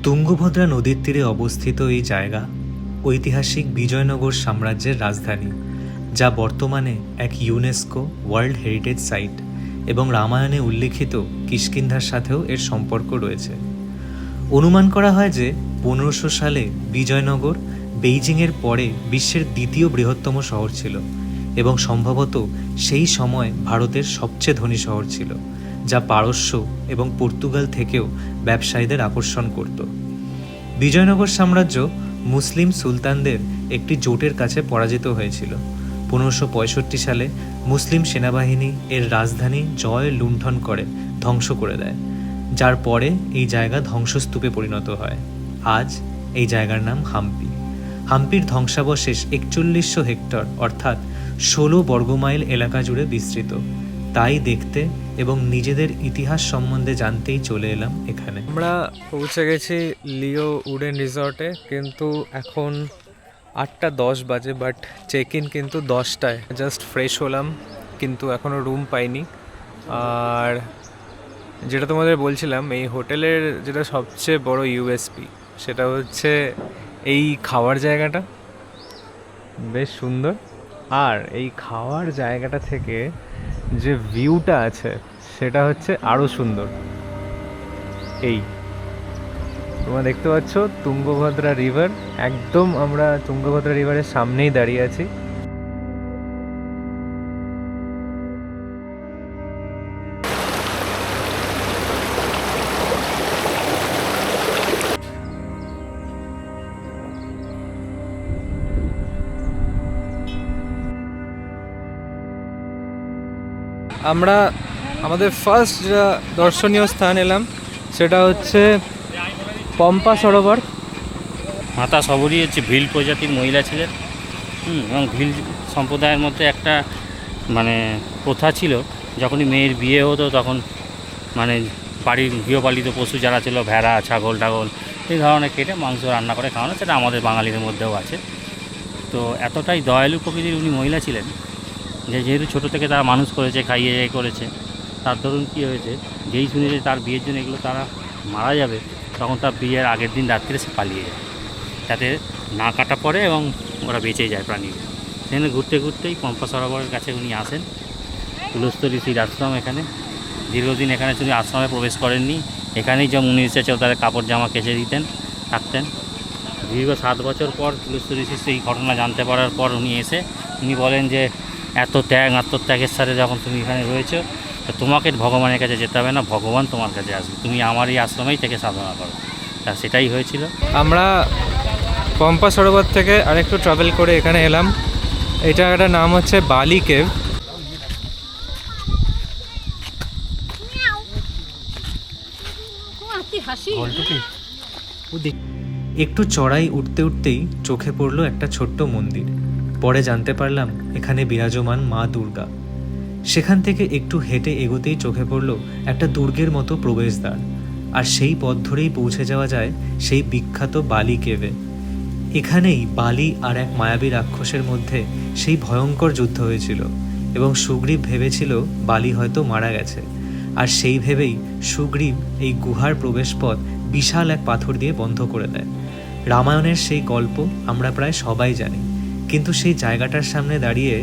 তুঙ্গভদ্রা নদীর তীরে অবস্থিত এই জায়গা ঐতিহাসিক বিজয়নগর সাম্রাজ্যের রাজধানী, যা বর্তমানে এক ইউনেস্কো ওয়ার্ল্ড হেরিটেজ সাইট এবং রামায়ণে উল্লেখিত কিষ্কিন্ধার সাথেও এর সম্পর্ক রয়েছে। অনুমান করা হয় যে 1500 সালে বিজয়নগর বেইজিংয়ের পরে বিশ্বের দ্বিতীয় বৃহত্তম শহর ছিল এবং সম্ভবত সেই সময় ভারতের সবচেয়ে ধনী শহর ছিল, যা পারস্য এবং পর্তুগাল থেকেও ব্যবসায়ীদের আকর্ষণ করত। বিজয়নগর সাম্রাজ্য মুসলিম সুলতানদের একটি জোটের কাছে পরাজিত হয়েছিল। 1565 সালে মুসলিম সেনাবাহিনী এর রাজধানী জয় লুণ্ঠন করে ধ্বংস করে দেয়, যার পরে এই জায়গা ধ্বংসস্তূপে পরিণত হয়। আজ এই জায়গার নাম হাম্পি। হাম্পির ধ্বংসাবশেষ 4100 হেক্টর অর্থাৎ 16 বর্গমাইল এলাকা জুড়ে বিস্তৃত। তাই দেখতে এবং নিজেদের ইতিহাস সম্বন্ধে জানতেই চলে এলাম এখানে। আমরা পৌঁছে গেছি লিও উডেন রিসর্টে, কিন্তু এখন 8:10 বাজে, বাট চেক ইন কিন্তু 10টায়। জাস্ট ফ্রেশ হলাম, কিন্তু এখনও রুম পাইনি। আর যেটা তোমাদের বলছিলাম, এই হোটেলের যেটা সবচেয়ে বড় ইউএসপি সেটা হচ্ছে এই খাওয়ার জায়গাটা বেশ সুন্দর। আর এই খাওয়ার জায়গাটা থেকে যে ভিউটা আছে সেটা হচ্ছে আরও সুন্দর। এই তোমরা দেখতে পাচ্ছ তুঙ্গভদ্রা রিভার, একদম আমরা তুঙ্গভদ্রা রিভারের সামনেই দাঁড়িয়ে আছি। আমরা আমাদের ফার্স্ট যেটা দর্শনীয় স্থান এলাম সেটা হচ্ছে পম্পা সরোবর। মাতা সবরই হচ্ছে ভিল প্রজাতির মহিলা ছিলেন, এবং ভিল সম্প্রদায়ের মধ্যে একটা প্রথা ছিল, যখনই মেয়ের বিয়ে হতো তখন বাড়ির গৃহপালিত পশু যারা ছিল, ভেড়া, ছাগল টাগল এই ধরনের কেটে মাংস রান্না করে খাওয়ানো, সেটা আমাদের বাঙালিদের মধ্যেও আছে। তো এতটাই দয়ালু প্রকৃতির উনি মহিলা ছিলেন যে যেহেতু ছোটো থেকে তারা মানুষ করেছে, খাইয়ে করেছে, তার ধরুন কী হয়েছে, যেই শুনেছে তার বিয়ের জন্য এগুলো তারা মারা যাবে, তখন তার বিয়ের আগের দিন রাত্রে সে পালিয়ে যায়, যাতে না কাটা পড়ে এবং ওরা বেঁচে যায় প্রাণী। সেখানে ঘুরতে ঘুরতেই পম্পা সরোবরের কাছে উনি আসেন। তুলস্থ ঋষির আশ্রম এখানে, দীর্ঘদিন এখানে শুধু আশ্রমে প্রবেশ করেননি, এখানেই যে মুনি এসেছে তাদের কাপড় জামা কেচে দিতেন, থাকতেন। দীর্ঘ 7 বছর পর তুলস্থ ঋষির সেই ঘটনা জানতে পারার পর উনি বলেন যে এত ত্যাগ, আত্মত্যাগের সাথে যখন তুমি এখানে রয়েছো, তো তোমাকে ভগবানের কাছে যেতে হবে না, ভগবান তোমার কাছে আসবে, তুমি আমার এই আশ্রমেই থেকে সাধনা করো। তা সেটাই হয়েছিল। আমরা পম্পা সরোবর থেকে আরেকটু ট্রাভেল করে এখানে এলাম। এই জায়গাটার নাম হচ্ছে বালি কেভ। একটু চড়াই উঠতে উঠতেই চোখে পড়লো একটা ছোট্ট মন্দির। পরে জানতে পারলাম এখানে বিরাজমান মা দুর্গা। সেখান থেকে একটু হেঁটে এগোতেই চোখে পড়লো একটা দুর্গের মতো প্রবেশদ্বার, আর সেই পথ ধরেই পৌঁছে যাওয়া যায় সেই বিখ্যাত বালি কেভে। এখানেই বালি আর এক মায়াবী রাক্ষসের মধ্যে সেই ভয়ঙ্কর যুদ্ধ হয়েছিল এবং সুগ্রীব ভেবেছিল বালি হয়তো মারা গেছে, আর সেই ভেবেই সুগ্রীব এই গুহার প্রবেশপথ বিশাল এক পাথর দিয়ে বন্ধ করে দেয়। রামায়ণের সেই গল্প আমরা প্রায় সবাই জানি, কিন্তু সেই জায়গাটার সামনে দাঁড়িয়ে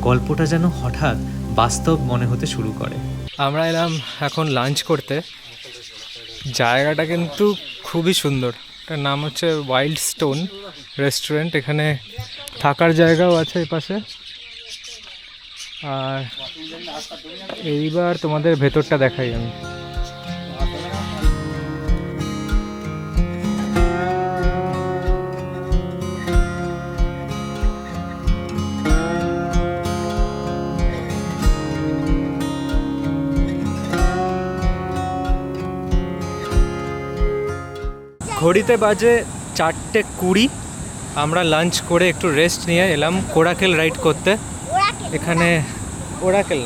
গল্পটা যেন হঠাৎ বাস্তব মনে হতে শুরু করে। আমরা এলাম এখন লাঞ্চ করতে। জায়গাটা কিন্তু খুবই সুন্দর। এটার নাম হচ্ছে ওয়াইল্ড স্টোন রেস্টুরেন্ট। এখানে থাকার জায়গাও আছে এই পাশে। আর এইবার তোমাদের ভেতরটা দেখাই আমি। ঘড়িতে বাজে 4:20। আমরা লাঞ্চ করে একটু রেস্ট নিয়ে এলাম কোরাকেল রাইড করতে। এখানে কোরাকেল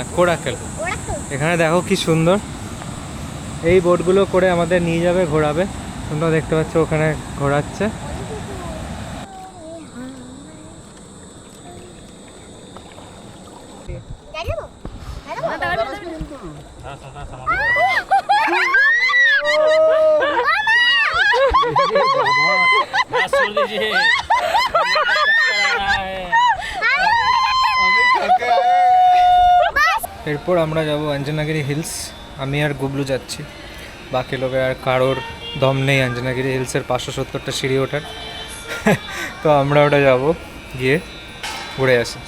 এখানে দেখো কি সুন্দর। এই বোটগুলো করে আমাদের নিয়ে যাবে, ঘোরাবে। তোমরা দেখতে পাচ্ছ ওখানে ঘোরাচ্ছে। এরপর আমরা যাব অঞ্জনাগিরি হিলস। আমি আর গুবলু যাচ্ছি, বাকি লোকের আর কারোর দম নেই অঞ্জনাগিরি হিলসের 570টা সিঁড়ি ওঠার। তো আমরা ওটা যাব, গিয়ে ঘুরে আসি।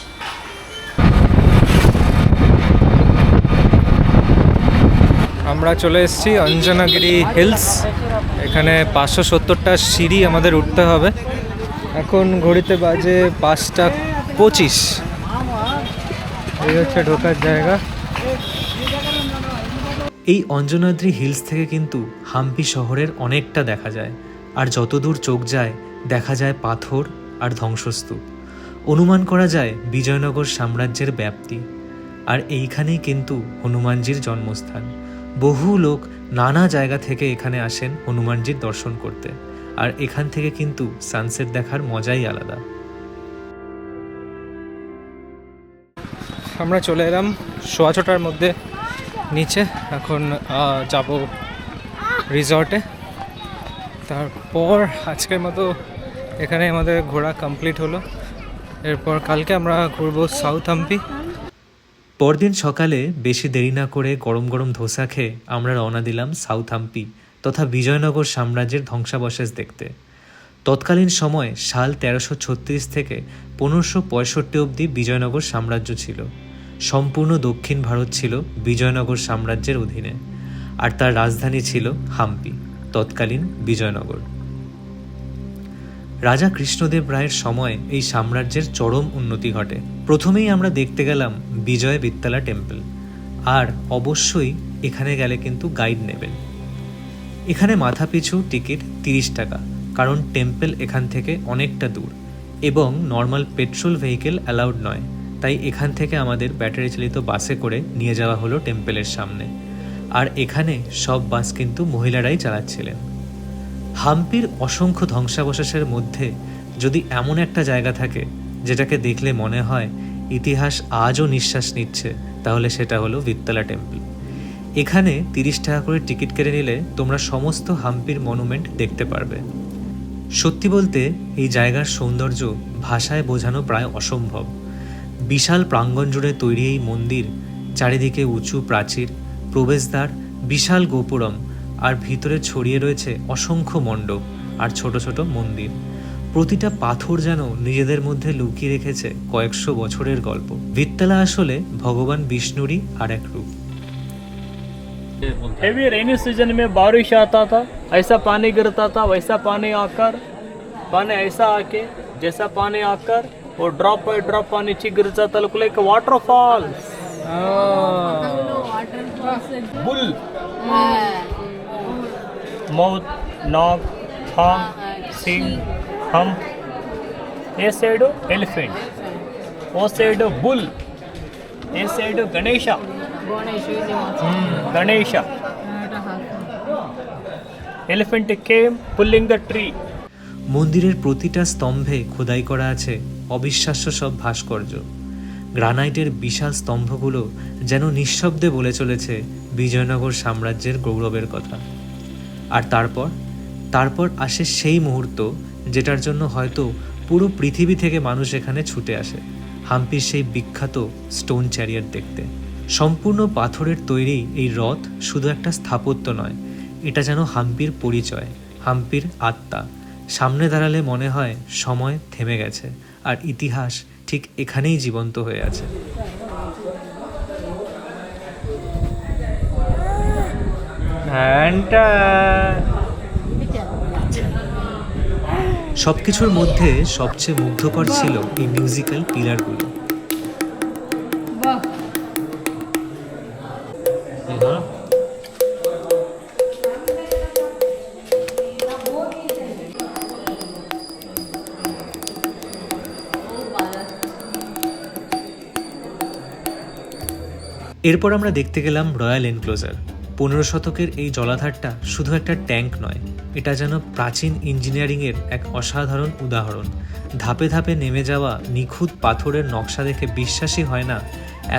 আমরা চলে এসেছি অঞ্জনাগিরি হিলস। এখানে 570টা সিঁড়ি আমাদের উঠতে হবে। এখন ঘড়িতে বাজে 5:25। এই হচ্ছে ঢোকার জায়গা। এই অঞ্জনাদ্রি হিলস থেকে কিন্তু হাম্পি শহরের অনেকটা দেখা যায়, আর যতদূর চোখ যায় দেখা যায় পাথর আর ধ্বংসস্তূপ। অনুমান করা যায় বিজয়নগর সাম্রাজ্যের ব্যাপ্তি। আর এইখানেই কিন্তু হনুমানজির জন্মস্থান। বহু লোক নানা জায়গা থেকে এখানে আসেন হনুমানজির দর্শন করতে, আর এখান থেকে কিন্তু সানসেট দেখার মজাই আলাদা। আমরা চলে এলাম 6:15টার মধ্যে নিচে। এখন যাব রিসর্টে। তারপর আজকের মতো এখানে আমাদের ঘোরা কমপ্লিট হলো। এরপর কালকে আমরা ঘুরবো সাউথ হাম্পি। পরদিন সকালে বেশি দেরি না করে গরম গরম ধোসা খেয়ে আমরা রওনা দিলাম সাউথ হাম্পি তথা বিজয়নগর সাম্রাজ্যের ধ্বংসাবশেষ দেখতে। তৎকালীন সময় সাল 1336 থেকে 1565 অবধি বিজয়নগর সাম্রাজ্য ছিল। সম্পূর্ণ দক্ষিণ ভারত ছিল বিজয়নগর সাম্রাজ্যের অধীনে, আর তার রাজধানী ছিল হাম্পি, তৎকালীন বিজয়নগর। রাজা কৃষ্ণদেব রায়ের সময় এই সাম্রাজ্যের চরম উন্নতি ঘটে। প্রথমেই আমরা দেখতে গেলাম বিজয় বিত্তালা টেম্পল, আর অবশ্যই এখানে গেলে কিন্তু গাইড নেবেন। এখানে মাথাপিছু টিকিট 30 টাকা, কারণ টেম্পল এখান থেকে অনেকটা দূর এবং নর্মাল পেট্রোল ভেহিকেল অ্যালাউড নয়। তাই এখান থেকে আমাদের ব্যাটারি চালিত বাসে করে নিয়ে যাওয়া হলো টেম্পলের সামনে, আর এখানে সব বাস কিন্তু মহিলারাই চালাচ্ছিলেন। হাম্পির অসংখ্য ধ্বংসাবশেষের মধ্যে যদি এমন একটা জায়গা থাকে যেটাকে দেখলে মনে হয় ইতিহাস আজও নিঃশ্বাস নিচ্ছে, তাহলে সেটা হলো বিত্তালা টেম্পল। এখানে 30 টাকা করে টিকিট কেটে নিলে তোমরা সমস্ত হাম্পির মনুমেন্ট দেখতে পারবে। সত্যি বলতে এই জায়গার সৌন্দর্য ভাষায় বোঝানো প্রায় অসম্ভব। বিশাল প্রাঙ্গণ জুড়ে তৈরি এই মন্দির, চারিদিকে উঁচু প্রাচীর, প্রবেশদ্বার, বিশাল গোপুরম, আর ভিতরে ছড়িয়ে রয়েছে অসংখ্য মণ্ডপ আর ছোট ছোট মন্দির। প্রতিটা পাথর যেন নিজেদের মধ্যে লুকিয়ে রেখেছে কয়েকশো বছরের গল্প। বিত্তালা আসলে ভগবান বিষ্ণুরই আর এক রূপ। हेवी रेनी सीजन में बारिश आता था, ऐसा पानी गिरता था, वैसा पानी आकर पानी ऐसा आके जैसा पानी आकर वो ड्रॉप बाय ड्रॉप पानी नीचे गिर जाता, look like waterfall. Bull, mouth, नाक, थांग, सिंग, हम्प, ये साइड एलिफेंट, वो साइड बुल, ये side Ganesha, Ganesha. Elephant came pulling the tree. মন্দিরের প্রতিটা স্তম্ভে খোদাই করা আছে অবিশ্বাস্য সব ভাস্কর্য। গ্রানাইটের বিশাল স্তম্ভগুলো যেন নিঃশব্দে বলে চলেছে বিজয়নগর সাম্রাজ্যের গৌরবের কথা। আর তারপর আসে সেই মুহূর্ত যেটার জন্য হয়তো পুরো পৃথিবী থেকে মানুষ এখানে ছুটে আসে, হাম্পির সেই বিখ্যাত স্টোন চ্যারিয়ট দেখতে। সম্পূর্ণ পাথরের তৈরি এই রথ শুধু একটা স্থাপত্য নয়, এটা যেন হাম্পির পরিচয়, হাম্পির আত্মা। সামনে দাঁড়ালে মনে হয় সময় থেমে গেছে, আর ইতিহাস ঠিক এখানেই জীবন্ত হয়ে আছে। সবকিছুর মধ্যে সবচেয়ে মুগ্ধকর ছিল এই মিউজিক্যাল পিলারগুলো। এরপর আমরা দেখতে গেলাম রয়্যাল এনক্লোজার। 15 শতকের এই জলাধারটা শুধু একটা ট্যাঙ্ক নয়, এটা যেন প্রাচীন ইঞ্জিনিয়ারিংয়ের এক অসাধারণ উদাহরণ। ধাপে ধাপে নেমে যাওয়া নিখুঁত পাথরের নকশা দেখে বিশ্বাসই হয় না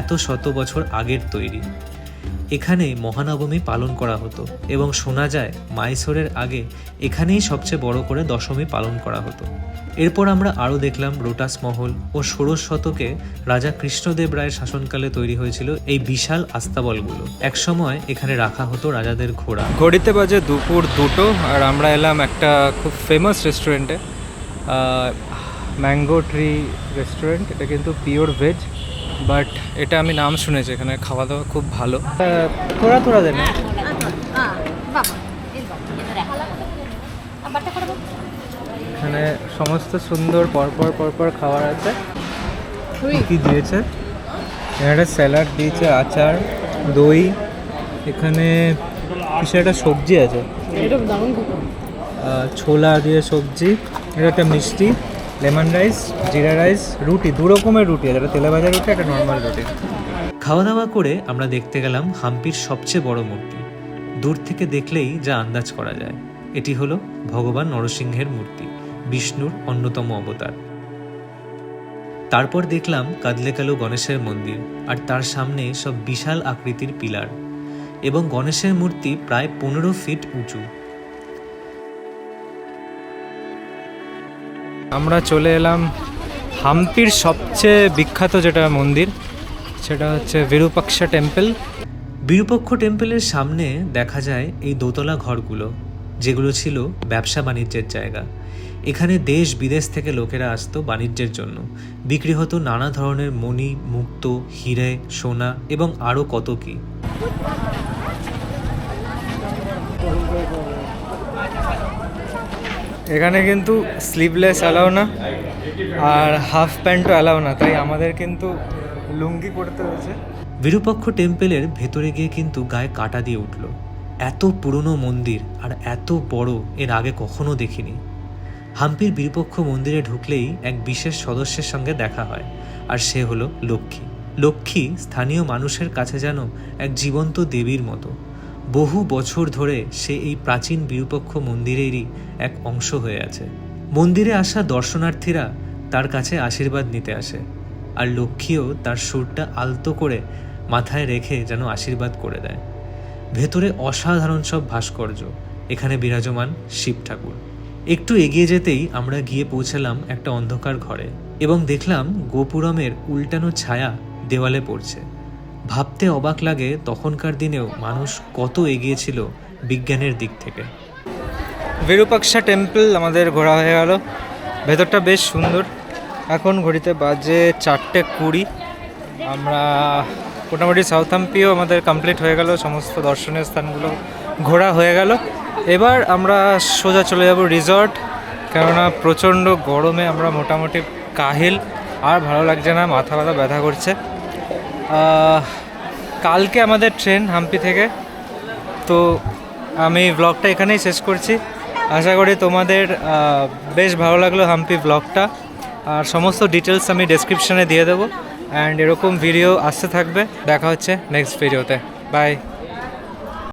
এত শত বছর আগের তৈরি। এখানে মহানবমী পালন করা হতো এবং শোনা যায় মাইসোরের আগে এখানেই সবচেয়ে বড় করে দশমী পালন করা হতো। এরপর আমরা আরও দেখলাম লোটাস মহল ও ষোড়শ শতকে রাজা কৃষ্ণদেব রায়ের শাসনকালে তৈরি হয়েছিল এই বিশাল আস্তাবলগুলো। একসময় এখানে রাখা হতো রাজাদের ঘোড়া। ঘড়িতে বাজে দুপুর 2টো, আর আমরা এলাম একটা খুব ফেমাস রেস্টুরেন্টে, ম্যাঙ্গো ট্রি রেস্টুরেন্ট। এটা কিন্তু পিওর ভেজ, বাট এটা আমি নাম শুনেছি, এখানে খাওয়া দাওয়া খুব ভালো। থোড়া থোড়া দেন। এখানে সমস্ত সুন্দর পরপর পরপর খাবার আছে। কি দিয়েছে? এখানে স্যালাড দিয়েছে, আচার, দই, এখানে কিছু একটা সবজি আছে, ছোলা দিয়ে সবজি, এটা একটা মিষ্টি, লেমন রাইস, জিরা রাইস, রুটি, 2 রকমের রুটি আছে, একটা তেলে ভাজা রুটি, একটা নর্মাল রুটি। খাওয়া দাওয়া করে আমরা দেখতে গেলাম হাম্পির সবচেয়ে বড় মূর্তি। দূর থেকে দেখলেই যা আন্দাজ করা যায়, এটি হলো ভগবান নরসিংহের মূর্তি, বিষ্ণুর অন্যতম অবতার। তারপর দেখলাম কাদলেকালু গণেশের মন্দির, আর তার সামনে সব বিশাল আকৃতির পিলার, এবং গণেশের মূর্তি প্রায় 15 ফিট উঁচু। আমরা চলে এলাম হাম্পির সবচেয়ে বিখ্যাত যেটা মন্দির, সেটা হচ্ছে বিরূপাক্ষা টেম্পল। বিরূপক্ষ টেম্পলের সামনে দেখা যায় এই দোতলা ঘরগুলো, যেগুলো ছিল ব্যবসা বাণিজ্যের জায়গা। এখানে দেশ বিদেশ থেকে লোকেরা আসতো বাণিজ্যের জন্য। বিক্রি হতো নানা ধরনের মণি, মুক্ত, হিরে, সোনা এবং আরও কত কী। এখানে কিন্তু স্লিভলেস অ্যালাও না, আর হাফ প্যান্টও অ্যালাও না, তাই আমাদের কিন্তু লুঙ্গি পরতে হয়েছে। বিরূপক্ষ টেম্পলের ভেতরে গিয়ে কিন্তু গায়ে কাঁটা দিয়ে উঠল। এত পুরনো মন্দির আর এত বড় এর আগে কখনো দেখিনি। হাম্পির বিরূপক্ষ মন্দিরে ঢুকলেই এক বিশেষ সদস্যের সঙ্গে দেখা হয়, আর সে হলো লক্ষ্মী। লক্ষ্মী স্থানীয় মানুষের কাছে যেন এক জীবন্ত দেবীর মতো। বহু বছর ধরে সে এই প্রাচীন বিরূপক্ষ মন্দিরেরই এক অংশ হয়ে আছে। মন্দিরে আসা দর্শনার্থীরা তার কাছে আশীর্বাদ নিতে আসে, আর লক্ষ্মীও তার সুরটা আলতো করে মাথায় রেখে যেন আশীর্বাদ করে দেয়। ভেতরে অসাধারণ সব ভাস্কর্য, এখানে বিরাজমান শিব ঠাকুর। একটু এগিয়ে যেতেই আমরা গিয়ে পৌঁছালাম একটা অন্ধকার ঘরে, এবং দেখলাম গোপুরমের উল্টানো ছায়া দেওয়ালে পড়ছে। ভাবতে অবাক লাগে তখনকার দিনেও মানুষ কত এগিয়ে ছিল বিজ্ঞানের দিক থেকে। বিরূপাক্ষা টেম্পল আমাদের ঘোরা হয়ে গেল, ভেতরটা বেশ সুন্দর। এখন ঘড়িতে বাজে 4:20। আমরা মোটামুটি সাউথ হাম্পিও আমাদের কমপ্লিট হয়ে গেল, সমস্ত দর্শনীয় স্থানগুলো ঘোরা হয়ে গেল। এবার আমরা সোজা চলে যাব রিসর্ট, কেননা প্রচণ্ড গরমে আমরা মোটামুটি কাহিল, আর ভালো লাগছে না, মাথা ব্যথা করছে। কালকে আমাদের ট্রেন হাম্পি থেকে, তো আমি ব্লগটা এখানেই শেষ করছি। আশা করি তোমাদের বেশ ভালো লাগলো হাম্পি ব্লগটা, আর সমস্ত ডিটেলস আমি ডেসক্রিপশানে দিয়ে দেবো। অ্যান্ড এরকম ভিডিও আসতে থাকবে। দেখা হচ্ছে নেক্সট ভিডিওতে। বাই।